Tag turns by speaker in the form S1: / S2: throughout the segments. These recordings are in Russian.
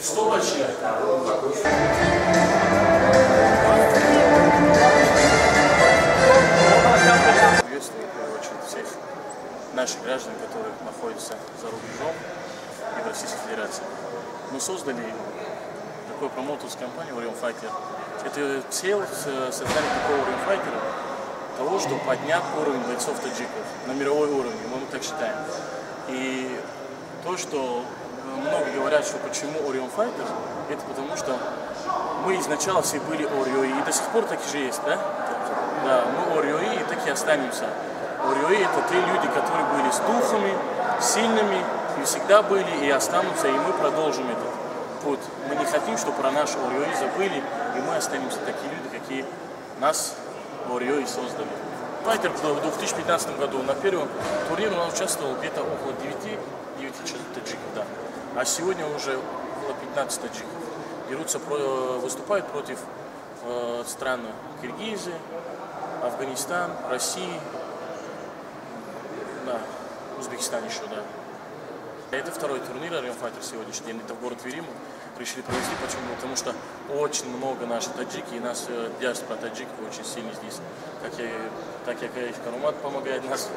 S1: Что вообще? Приветствую, в первую очередь, всех наших граждан, которые находятся за рубежом и в Российской Федерации. Мы создали такую промоутерскую компанию Orion Fighter. Это цель создания такого Orion Fighter, того, чтобы поднять уровень бойцов таджиков на мировой уровень, мы так считаем. И то, что много говорят, что почему Orion Fighter, это потому что мы изначально все были Орьои, и до сих пор так же есть, да? Да, мы Орьои и так и останемся. Орьои — это те люди, которые были с духами, сильными, и всегда были, и останутся, и мы продолжим этот путь. Мы не хотим, чтобы про наш Орьои забыли, и мы останемся такие люди, какие нас Орьои создали. Файтер в 2015 году на первом турнире у нас участвовал где-то около 9 таджиков, да. А сегодня уже около 15 таджиков. Выступают против стран Киргизии, Афганистан, России, да, Узбекистан еще, да. Это второй турнир Orion Fighter сегодняшний день. Это в город Твери мы решили провести. Почему? Потому что очень много наших таджики, и нас диаспора таджиков очень сильно здесь. Так как Карумат помогает нас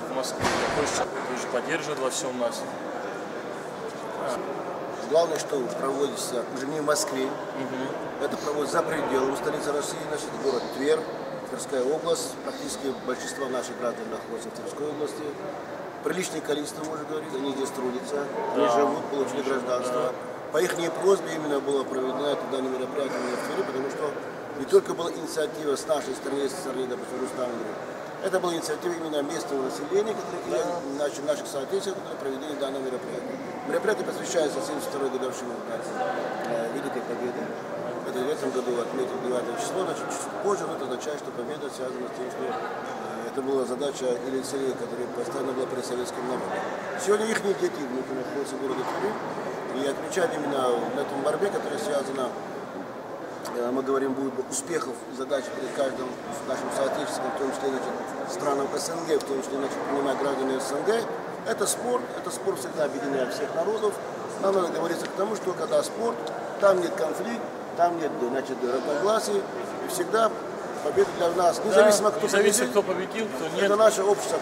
S1: в Москве, тоже поддерживает во всем нас.
S2: Главное, что проводится уже не в Москве, это проводится за пределами столицы России, значит, город Тверь, Тверская область. Практически большинство наших граждан находится в Тверской области. Приличное количество, можно говорить, они здесь трудятся, они живут, получили гражданство. По их просьбе именно было проведено это данное мероприятие в Твери, потому что не только была инициатива с нашей стороны, допустим, Рустама, это была инициатива именно местного населения, наших соотечественников, которые провели данное мероприятие. Мероприятие посвящается 72-й годовщине Великой Победы. Это в этом году отметил 9 число, значит, чуть позже, но это означает, что победа связана с тем, что это была задача или цель, которая постоянно была при советском народе. Сегодня их дети внуки находятся в городе Твери, и отмечать именно на этом борьбе, которая связана, мы говорим, будет успехов и задач перед каждым нашим соотечественником, в том числе странам СНГ, в том числе принимая граждане СНГ. Это спорт всегда объединяет всех народов. Нам надо говориться к тому, что когда спорт, там нет конфликта, там нет, значит, разногласий, и всегда победа для нас, независимо, кто победил, кто нет. Это наша общая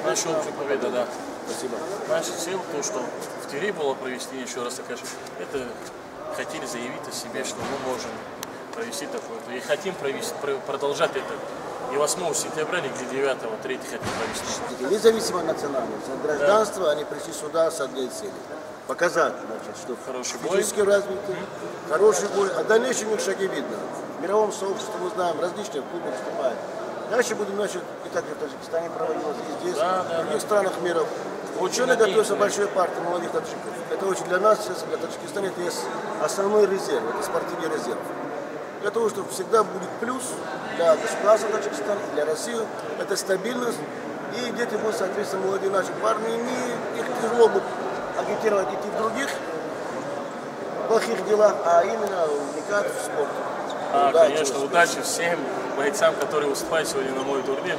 S1: победа, да.
S2: Спасибо.
S1: Наша цель, то, что в Твери было провести, еще раз скажу, это хотели заявить о себе, что мы можем провести такое. И хотим продолжать это. И 8 сентября, или 9-го, 3 хотим провести.
S2: Независимо от национальности, от гражданства, они пришли сюда с одной целью. Показать, значит, что физически развитый, хороший бой, а дальнейшие у них шаги видно. В мировом сообществе мы знаем, различные клубы выступают. Дальше будем, значит, и так в Таджикистане проводилось, и здесь, в других странах мира. Ученые готовятся большой партии молодых таджиков. Это очень для нас, для Таджикистана, это есть основной резерв, это спортивный резерв. Для того, чтобы всегда будет плюс для государства Таджикистана, для России, это стабильность. И дети будут, соответственно, молодые наши парни, их тяжело будет агитировать идти в других плохих делах, а именно вникать в спорт.
S1: Конечно, удачи всем бойцам, которые выступают сегодня на мой турнир.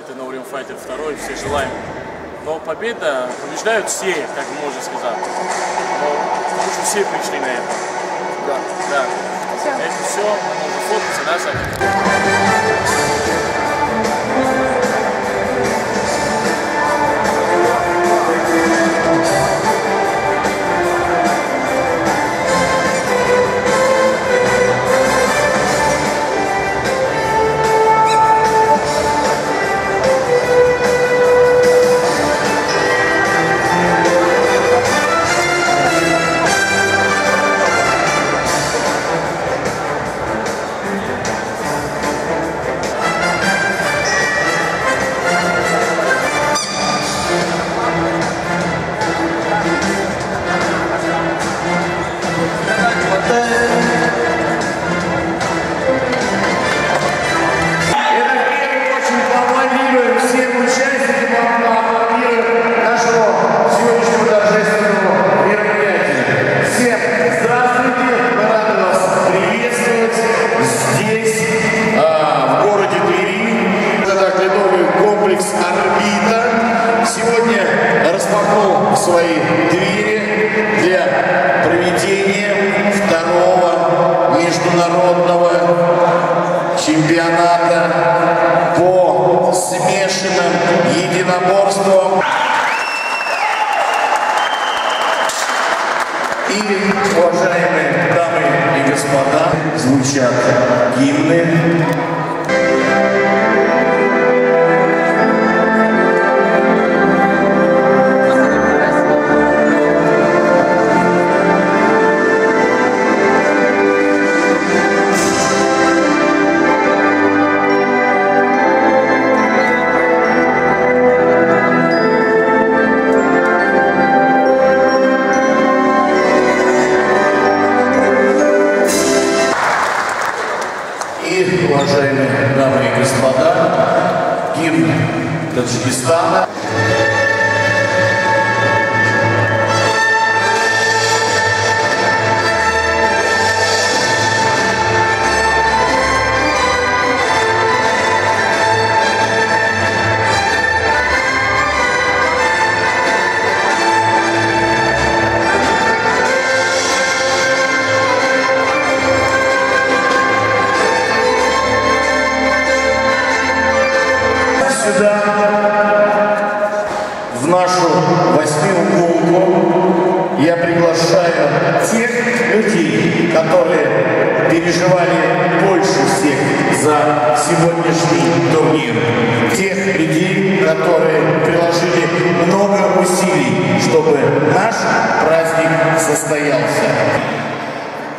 S1: Это на Orion Fighter 2, все желаем. Но побеждают все, как можно сказать. Потому что все пришли на это. Да. Это все, можно фоткаться, да,
S3: свои двери для проведения второго международного чемпионата по смешанным единоборствам. И, уважаемые дамы и господа, звучат гимны. Уважаемые дамы и господа, гимн Таджикистана. В нашу восьмиуголку я приглашаю тех людей, которые переживали больше всех за сегодняшний турнир. Тех людей, которые приложили много усилий, чтобы наш праздник состоялся.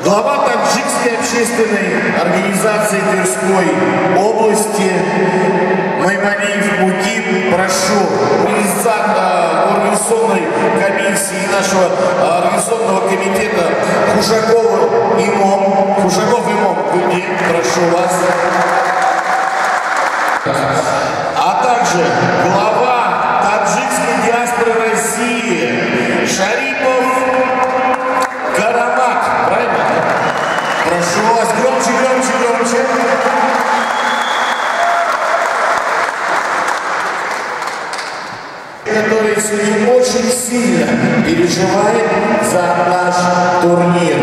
S3: Глава таджикской общественной организации Тверской области Маймалиев Муким, прошу организационной комиссии нашего организационного комитета Хушаков Имом, прошу вас. А также глава таджикской диаспоры России Шарипов Карамак, правильно? Прошу вас, громче. Который сегодня очень сильно переживает за наш турнир.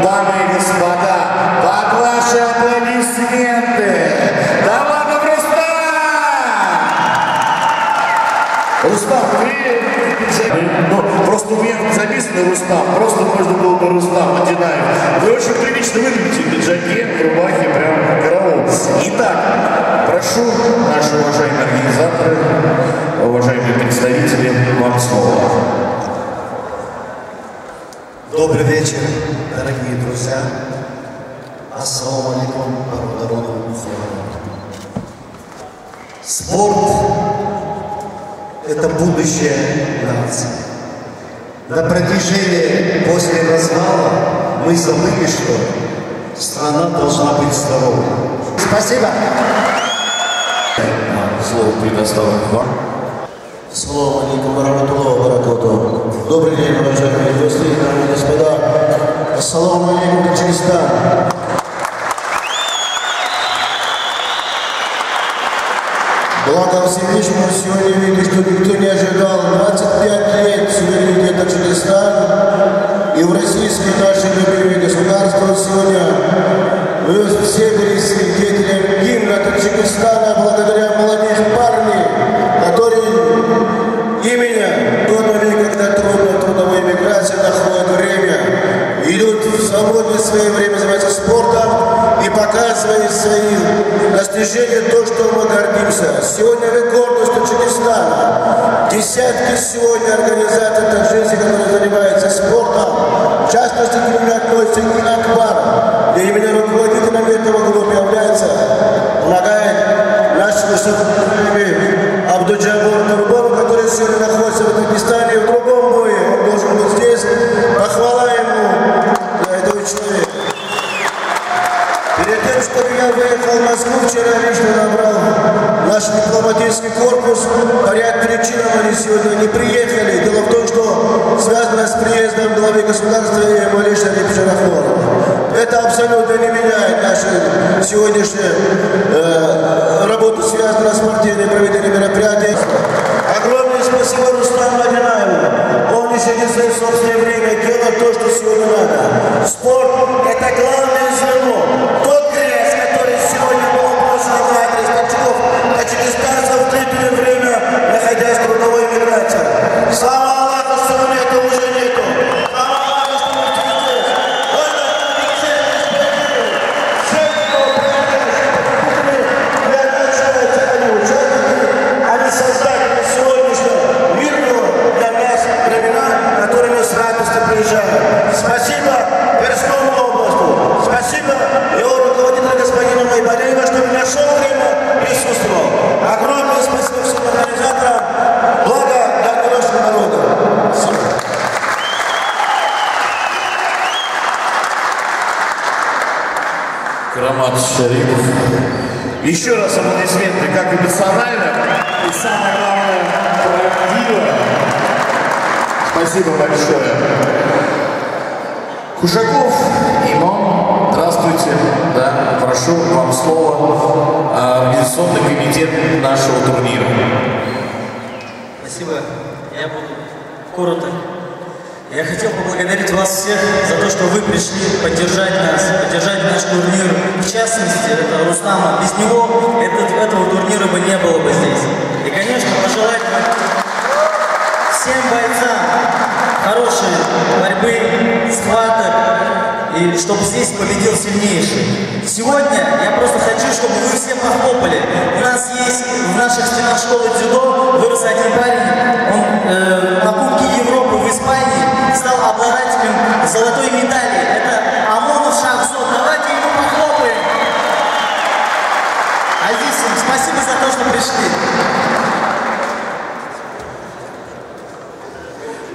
S3: Дамы и господа, под ваши аплодисменты, Давлатов Рустам, просто у меня записано Рустам, просто можно было бы Рустам Одинаев. Вы очень прилично выглядите в пиджаке, в рубахе, прям караул. Итак, прошу наши уважаемые организаторы, уважаемые представители, вам слово.
S4: Добрый вечер, дорогие друзья. Ассаламу алейкум, народу. Спорт – это будущее нации. На протяжении после развала мы забыли, что страна должна быть здоровой. Спасибо.
S3: Слово предоставлено вам.
S2: Ассаламу алейкум варахматуллахи ва баракатуху. Добрый день, уважаемые гости, дамы и господа. Ассаламу алейкум, Таджикистан. Благо Всевышнего сегодня видно, что никто не ожидал. 25 лет суверенитет Таджикистана и в российские наши любимые государства сегодня мы все были свидетелями гимна Таджикистана благодаря молодых парней, которые именно в тот момент, когда трудовая миграция находит время, идут в свободное свое время заниматься спортом и показывают свои достижения, то, что мы гордимся. Сегодня вы гордость Таджикистана. Десятки сегодня организаций таджикских, которые занимаются спортом. В частности, к ним относится и Акбар, где именно руководителем этого группы является, помогает наш высокоуровневый Абдуджабур Турбон, который сегодня находится в Таджикистане и в другом бое. Он должен быть здесь. Похвала ему за этого человека. Перед тем, чтобы я выехал в Москву, вчера лично набрал наш дипломатический корпус. По ряд причинам они сегодня не приехали. Дело в том, что связано с приездом главы государства Эмомали Шариповича Рахмонова. Это абсолютно не меняет нашу сегодняшнюю работу, связанную с партийным проведением мероприятий. Огромное спасибо Рустаму Одинаеву. Он решение свое собственное время, делать то, что сегодня надо. Спорт – это главное звено. Тот грязь, который сегодня был брошен в адрес таджикистанцев в длительное время, находясь в трудовой миграции. Слава Аллаху, что это уже нету. Слава Аллаху, что мы здесь. Они создали сегодняшнего мирного для нас времена, которые мы с радостью приезжаем. Спасибо Тверской области. Спасибо его руководителю господину Майбалеева, что нашел время присутствовал. Огромное спасибо всем организаторам. Благо для нашего народа. Спасибо.
S3: Карамат Шарипов. Еще раз аплодисменты, как эмоционально и самое главное, правдиво. Спасибо большое. Кушаков Имам, здравствуйте. Да, прошу вам слово. Организационный комитет нашего турнира.
S5: Спасибо. Я буду коротко. Я хотел поблагодарить вас всех за то, что вы пришли поддержать нас, поддержать наш турнир. В частности, это Рустама. Без него этого турнира бы не было бы здесь. И, конечно, пожелать всем бойцам хорошей борьбы, схваток, и чтобы здесь победил сильнейший. Сегодня я просто хочу, чтобы вы все похлопали. У нас есть в наших стенах школы дзюдо вырос один парень, он на Кубке Европы в Испании стал обладателем золотой медали. Это Амонов Шахзод. Давайте ему похлопаем. Азизим, спасибо за то, что пришли.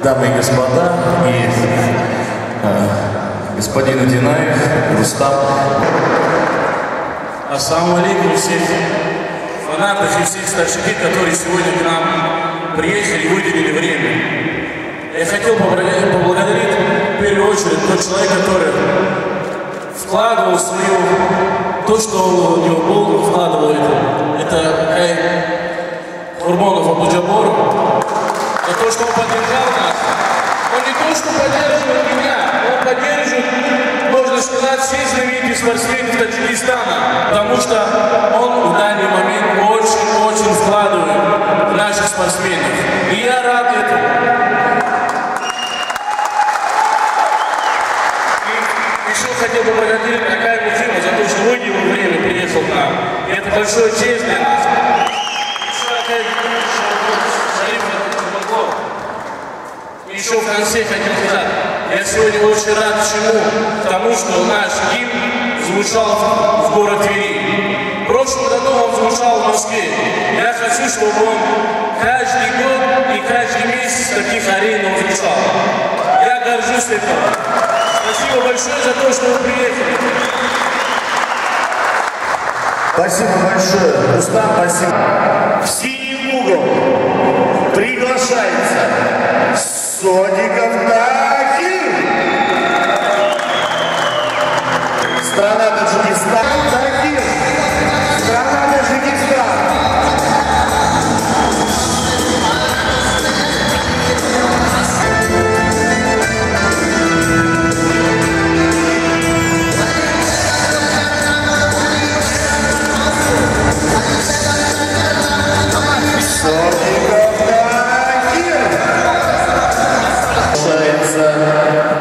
S3: Дамы и господа, и господин Адинаев, Рустам.
S1: Ассаламу алейкум всех фанатов и всех старших, которые сегодня к нам приехали и выделили время. Я хотел поблагодарить в первую очередь тот человек, который вкладывал свою, то, что у него был, вкладывал это Курбонов Абу-Джабор, за то, что он поддержал нас. Он не то, что поддерживает меня, он поддерживает, можно сказать, все знаменитые спортсмены Таджикистана, потому что он в данный момент очень-очень вкладывает в наших спортсменов. И я рад этому. И еще хотел бы поблагодарить Акай Мухима за то, что выделил время, приехал к нам. И это большое честь для нас. Еще в конце хотел сказать, я сегодня очень рад чему? Тому, что наш гимн звучал в городе Твери. В прошлом году он звучал в Москве. Я хочу, чтобы он каждый год и каждый месяц таких арен он звучал. Я горжусь этим. Спасибо большое за то, что вы приехали.
S3: Спасибо большое. Рустам, спасибо. В синий угол приглашается Содиков Тахир. Страна Таджикистан. Тахир. Страна Таджикистан.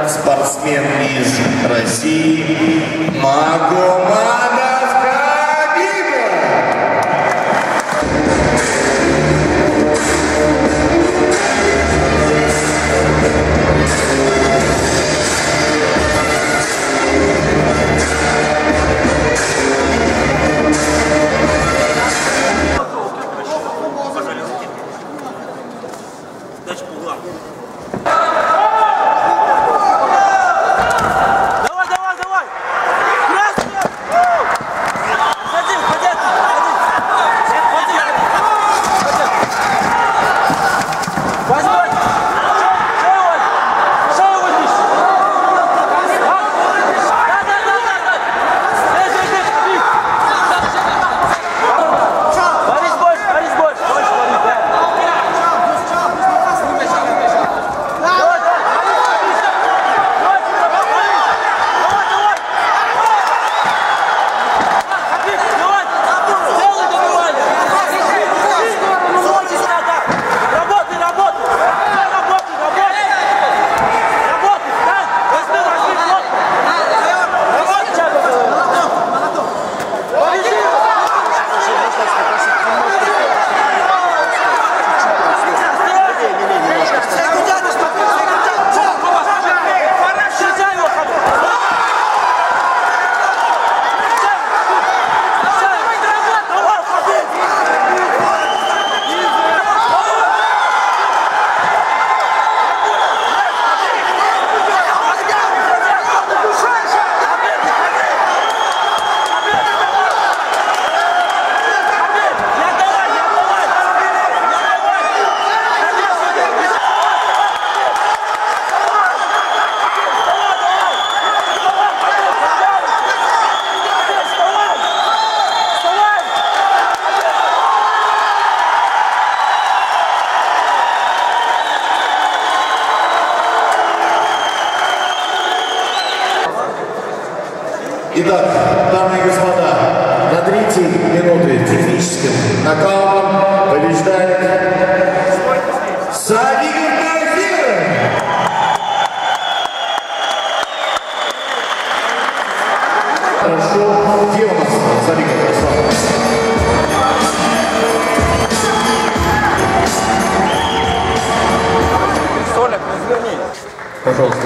S3: Спортсмен из России Магомадов Хабибов.
S6: Давай!
S3: Итак, дамы и господа, на 3 минуты техническим нокаутом побеждает Сабигов Тахиров. Хорошо. Где у нас Сабигов Тахиров?
S6: Соля, разверни.
S3: Пожалуйста,